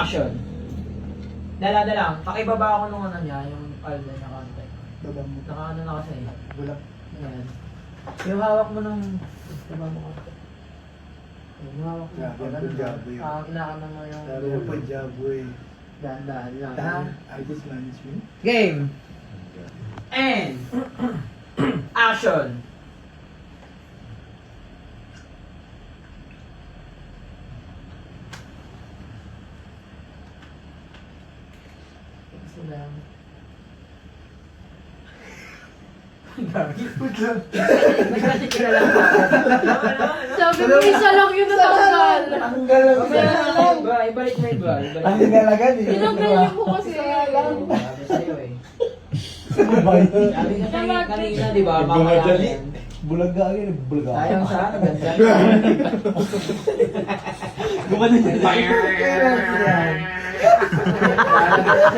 Action. Dala lang. Pakibaba ako nung ano niya, yung palda niya konti. Baba mo. Naka-ano na kasi. Bulak. Ayan. Yung hawak mo nung... Baba mo konti. Yung hawak mo. Grabe, ang punjabo yun. Kinakana mo yung... Sabi yung Punjabo eh. Dahan-dahan lang. Ha? Artist management. Game. And... Action. Gusto lang. Nagkasi ka na lang. Sabi mo, isa lang yun natanggal. Ang galang Ibalik mo iba. Ang galagan eh. Tinanggal niyo po kasi. Sabi sa'yo eh. Sabay. Sabi nga kanina, di ba? Gumadali. Mamaya yan. Bulaga agad. Bulaga. Sayang sa ano, ganda. Gumadali.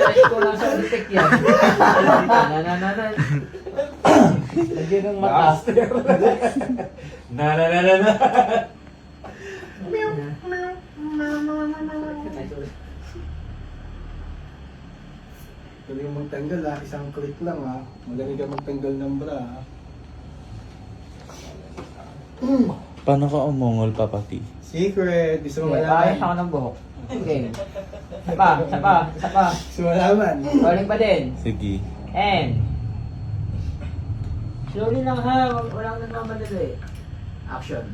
Lalagyan sa ko lang sa ulitik yan. Nanananan. Lagyan ng mata. Na. Galing magtanggal ah, isang click lang ah. Magaling ka magtanggal ng bra ah. Paano ka umungol, Papati? Secret, gusto mo Okay, malaman? ayos ako ng buhok. Okay. Sapa. Gusto mo malaman? Rolling pa din. Sige. And... Slowly lang ha, walang nagmamadali. Action.